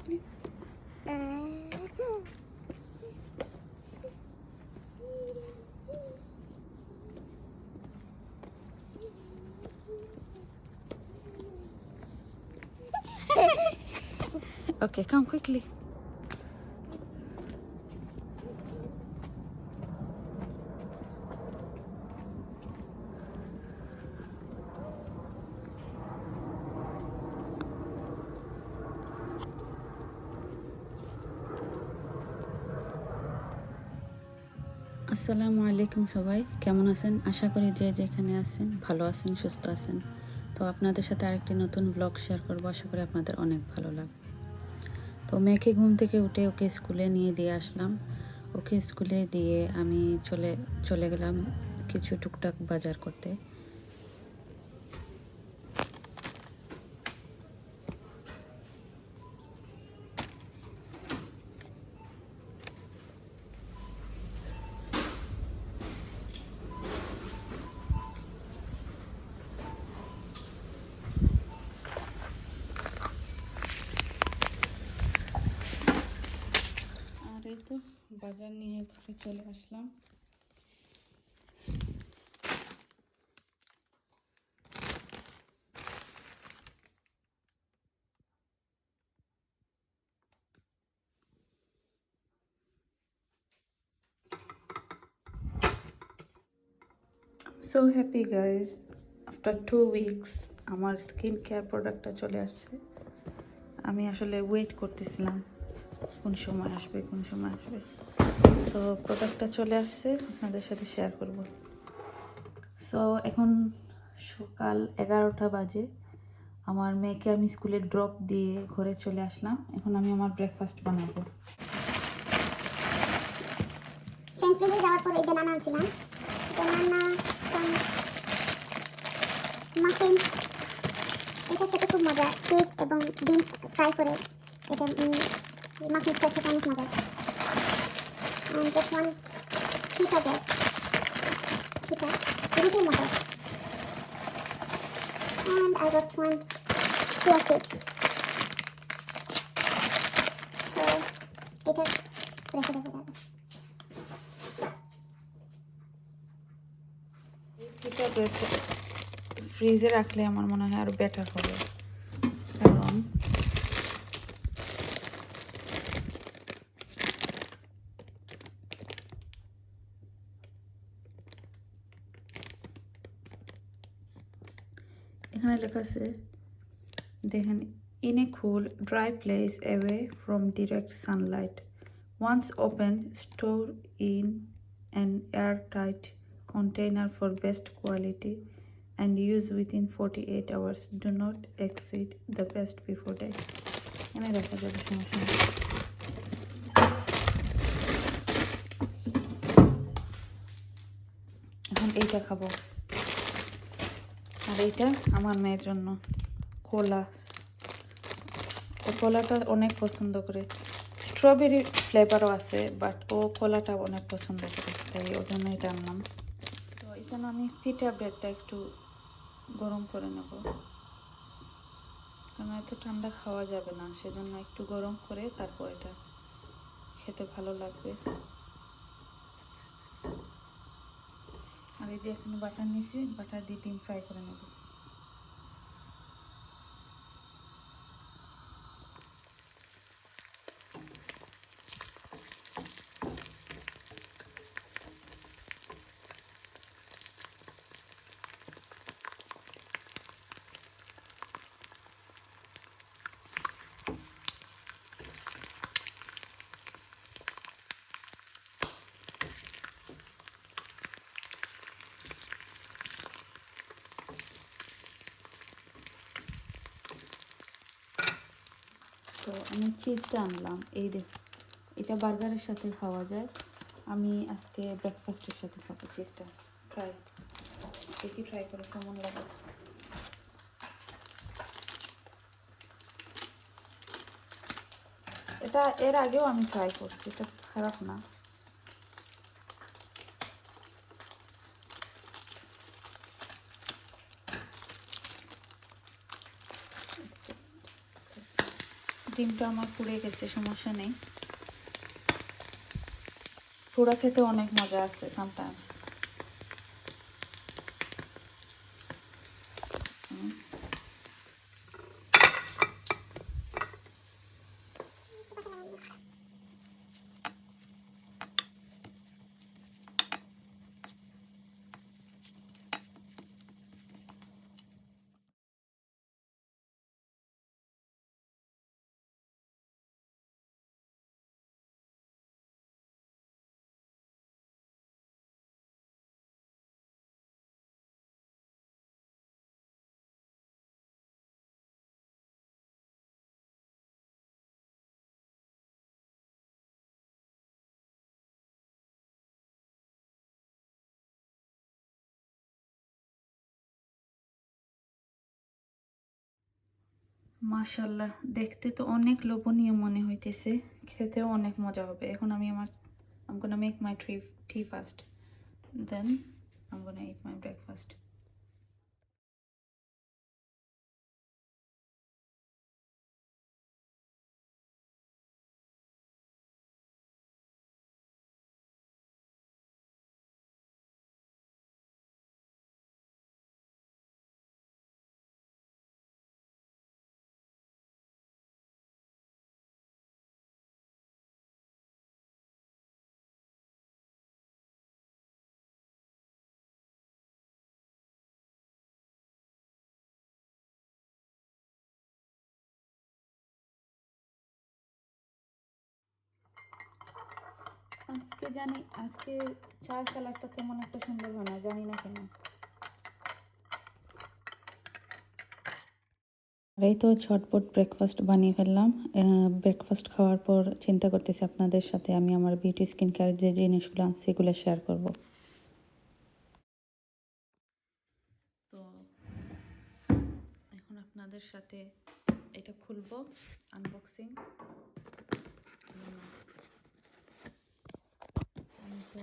quickly. Okay, come quickly. আসসালামু আলাইকুম সবাই, কেমন আছেন? আশা করি যে যেখানে আছেন ভালো আছেন, সুস্থ আছেন। তো আপনাদের সাথে আরেকটি নতুন ব্লগ শেয়ার করবো, আশা করি আপনাদের অনেক ভালো লাগবে। তো মেয়েকে ঘুম থেকে উঠে ওকে স্কুলে নিয়ে দিয়ে আসলাম। ওকে স্কুলে দিয়ে আমি চলে গেলাম কিছু টুকটাক বাজার করতে। আর এই তো বাজার নিয়ে ঘরে চলে আসলাম। So happy guys, after 2 weeks আমার স্কিন কেয়ার প্রোডাক্টটা চলে আসছে। আমি আসলে ওয়েট করতেছিলাম কোন সময় আসবে। তো প্রোডাক্টটা চলে আসছে, আপনাদের সাথে শেয়ার করব। সো এখন সকাল 11টা বাজে। আমার মেয়েকে আমি স্কুলে ড্রপ দিয়ে ঘরে চলে আসলাম। এখন আমি আমার ব্রেকফাস্ট বানাবো। সেন্সপ্লেসে যাওয়ার পরে এই বানানা আনছিলাম। বানানা মাফিন, এটা খেতে খুব মজা। চিজ এবং ডিম ফ্রাই করে এটা মাফিন করতে অনেক মজা। And this one pita bread, pita রুটির মতো। And I got one chia seeds. So এটা রেখে দেবো যাবে। পিটা ব্রেড ফ্রিজে রাখলে আমার মনে হয় আরো বেটার হবে, কারণ এখানে লেখা আছে দেখেন, in a cool dry place away from direct sunlight, once open store in an airtight container for best quality and use within 48 hours. Do not exceed the best before date. এখানে দেখা যাবে, সমস্যা নেই। এখন এইটা খাবো, আর এইটা আমার মেয়ের জন্য কোলা। ও কোলাটা অনেক পছন্দ করে। স্ট্রবেরি ফ্লেভারও আছে, বাট ও কোলাটা অনেক পছন্দ করে, তাই ওর জন্য এটা আনলাম। তো এই জন্য আমি পিঠা ব্রেডটা একটু গরম করে নেব, কারণ এত ঠান্ডা খাওয়া যাবে না, সেজন্য একটু গরম করে তারপর এটা খেতে ভালো লাগবে। আর এই যে এখানে বাটার নিয়েছি, বাটার দিয়ে ডিম ফ্রাই করে নেব। তো আমি চিজটা আনলাম, এই দেখ, এটা বার্গারের সাথে খাওয়া যায়। আমি আজকে ব্রেকফাস্টের সাথে খাবো চিজটা। ট্রাই করে কেমন লাগে। এটা এর আগেও আমি ট্রাই করছি, এটা খারাপ না। ডিমটা আমার পুড়ে গেছে, সমস্যা নেই। পোড়া খেতে অনেক মজা আছে সামটাইমস। মাশাল্লাহ, দেখতে তো অনেক লোভনীয় মনে হইতেছে, খেতেও অনেক মজা হবে। এখন I'm gonna make my tea first, then I'm gonna eat my breakfast. আজকে চায়ের কালারটা তেমন একটা সুন্দর হয় না, জানি না কেন। এই তো ঝটপট ব্রেকফাস্ট বানিয়ে ফেললাম। ব্রেকফাস্ট খাওয়ার পর চিন্তা করতেছি আপনাদের সাথে আমি আমার বিউটি স্কিন কেয়ারের যে জিনিসগুলো সেগুলো শেয়ার করব। তো এখন আপনাদের সাথে এটা খুলবো, আনবক্সিং। তো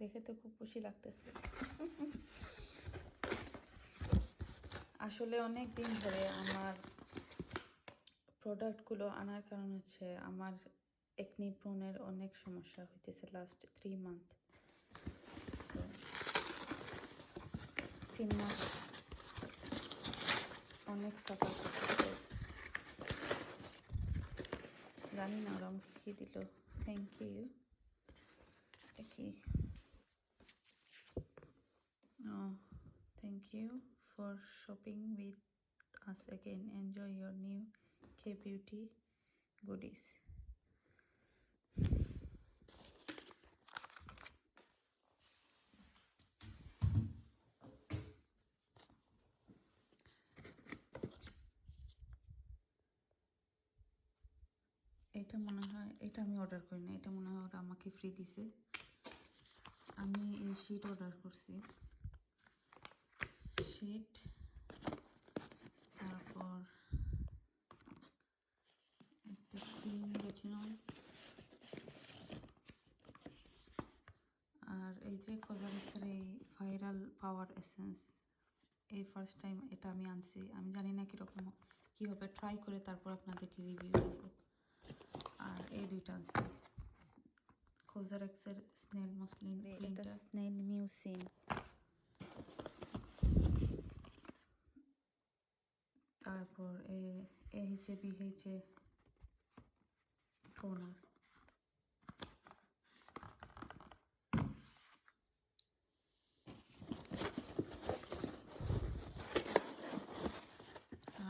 দেখে তো খুব খুশি লাগতেছে। আসলে অনেক দিন ধরে আমার প্রোডাক্টগুলো আনার কারণ হচ্ছে আমার একনি ব্রণের অনেক সমস্যা হইতেছে লাস্ট 3 মান্থ। সো 3 মাস অনেক সাফার করতেছে। জানি না ওরা আমাকে কী দিল। Thank you. এটা কি? Thank you for shopping with us again. Enjoy your new K-Beauty goodies. এটা মনে হয়, এটা আমি অর্ডার করি না, এটা মনে হয় ওরা আমাকে ফ্রি দিছে। আমি এই শিট অর্ডার করছি, শিট, তারপর একটা ক্রিম রেটিনল, আর এই যে কজারিক্সের এই ভাইরাল পাওয়ার এসেন্স। এই ফার্স্ট টাইম এটা আমি আনছি, আমি জানি না কীরকম কী হবে, ট্রাই করে তারপর আপনাদেরকে রিভিউ দেব। আর এই দুইটা আনছি, কোজারেক্সের স্নেল মসলিন ক্রিমটা, স্নেল মিউসিন, তারপর AHA BHA টোনার।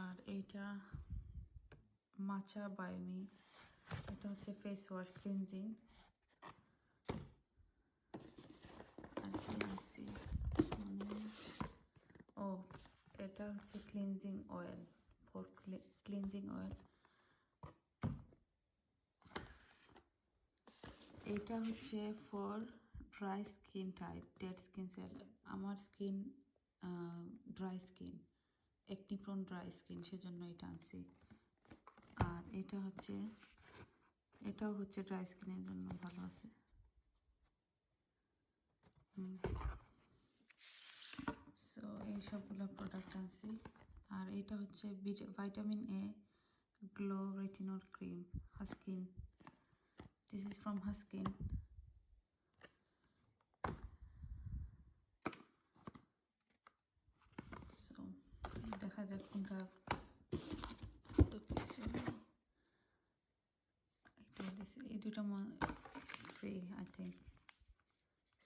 আর এইটা মাচা বায়োমি, এটা হচ্ছে ফেস ওয়াশ ক্লিনজিং। আর কি আনছি ও, এটা হচ্ছে cleansing oil, for cleansing oil. এটা হচ্ছে for dry skin type, dead skin cell. আমার skin dry skin, acne prone dry skin, সেজন্য এটা আনছি। আর এটাও হচ্ছে ড্রাই স্কিনের জন্য ভালো আছে। সো এই সবগুলো প্রোডাক্ট আনছি। আর এটা হচ্ছে vitamin A glow retinol cream, Haskin. This is from Haskin. So দেখা যাক কোনটা। তো কিছু এই দুটো free, I think.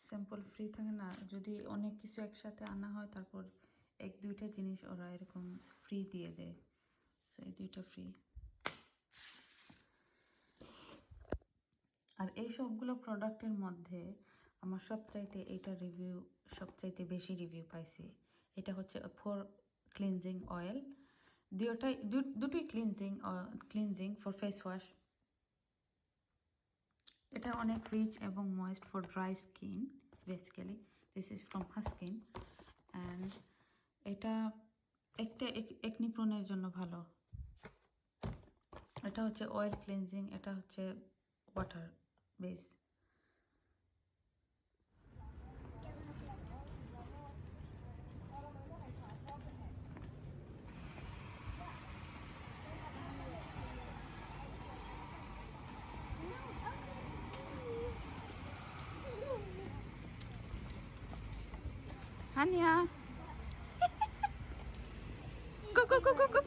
Sample free থাকে না, যদি অনেক কিছু একসাথে আনা হয় তারপর এক দুইটা জিনিস ওরা এরকম ফ্রি দিয়ে দেয়। সো এই দুইটা ফ্রি। আর এই সবগুলো প্রোডাক্টের মধ্যে আমার সবচাইতে বেশি রিভিউ পাইছি। এটা হচ্ছে ফর ক্লিনজিং অয়েল, দুটোই ক্লিনজিং ফর ফেস ওয়াশ। এটা অনেক রিচ এবং moist for dry skin basically. This is from Haskin. And এটা একনি প্রোনের জন্য ভালো। এটা হচ্ছে অয়েল ক্লিনজিং, এটা হচ্ছে water base. Hania, go go go go go.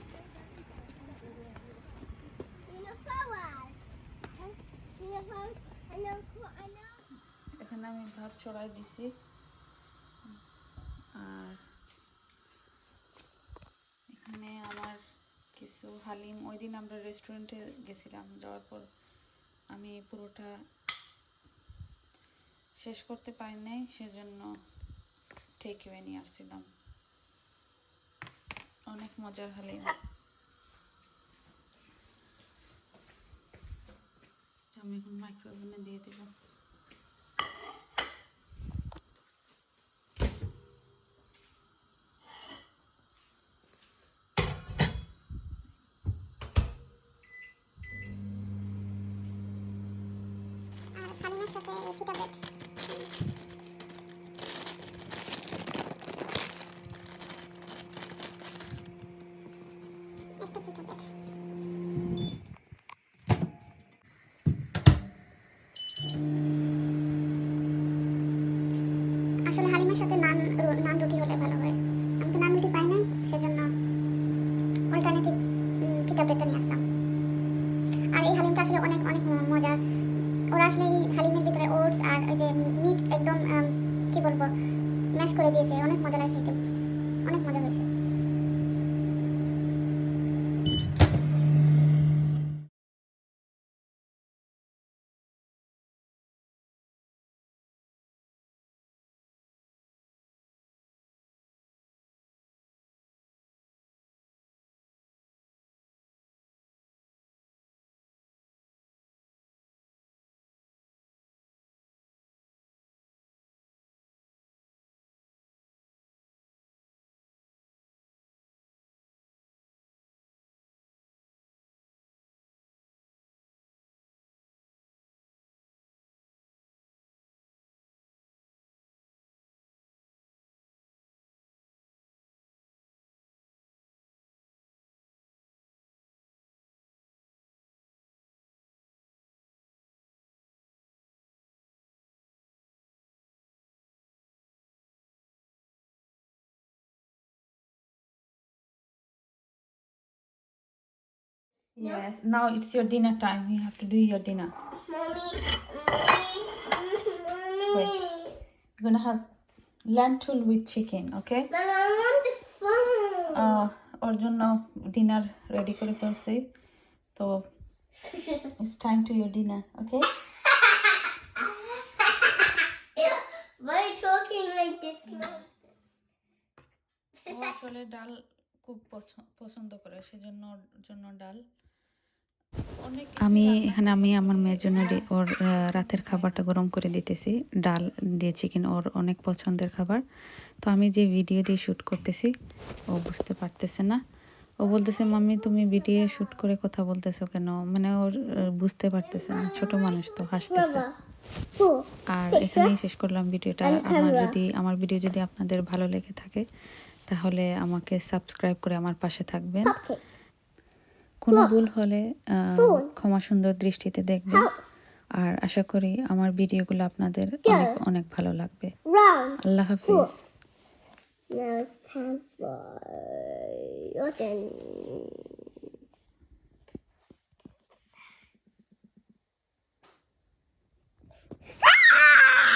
এখানে আমি ভাত ছড়াই দিছি। আর এখানে আমার কিছু হালিম, ওই দিন আমরা রেস্টুরেন্টে গেছিলাম, যাওয়ার পর আমি পুরোটা শেষ করতে পারি নাই, সেজন্য টেক অ্যাওয়ে নিয়ে আসছিলাম। অনেক মজার হালিম। আমি এখন মাইক্রোওভেনে দিয়ে দেব। হালিমের সাথে পিটা ব্রেড। একটা পিটা ব্রেড। আসলে হালিমের সাথে নান রুটি হলে ভালো হয়। আমি তো নান রুটি পাই নাই, সেজন্য অল্টারনেটিভ পিটা ব্রেডটা নিয়ে আসলাম। আর এই হালিমটা আসলে অনেক অনেক মজা। ওরা আসলে এই হালিমের ভিতরে ওটস আর ওই যে মিট একদম কি বলবো ম্যাশ করে দিয়েছে, অনেক মজা লাগে খেতে, অনেক মজা হয়েছে। Yes, now it's your dinner time. You have to do your dinner. Wait, you're gonna have lentil with chicken, okay? Mama, I want the phone. ওর জন্য ডিনার রেডি করে ফেলছি, তো it's time to your dinner, okay? Why are you talking like this? ও আসলে ডাল খুব পছন্দ করে, সেজন্য ওর জন্য ডাল। আমি আমার মেয়ের জন্য ওর রাতের খাবারটা গরম করে দিতেছি, ডাল দিয়ে চিকেন, ওর অনেক পছন্দের খাবার। তো আমি যে ভিডিও দিয়ে শ্যুট করতেছি ও বুঝতে পারতেছে না, ও বলতেছে মাম্মি তুমি ভিডিও শ্যুট করে কথা বলতেছো কেন, মানে ওর বুঝতে পারতেছে না, ছোট মানুষ তো হাসতেছে। আর এখানেই শেষ করলাম ভিডিওটা। আমার ভিডিও যদি আপনাদের ভালো লেগে থাকে তাহলে আমাকে সাবস্ক্রাইব করে আমার পাশে থাকবেন। কোনো ভুল হলে ক্ষমা সুন্দর দৃষ্টিতে দেখবেন। আর আশা করি আমার ভিডিওগুলো আপনাদের অনেক অনেক ভালো লাগবে। আল্লাহ হাফিজ। Now it's time for your turn.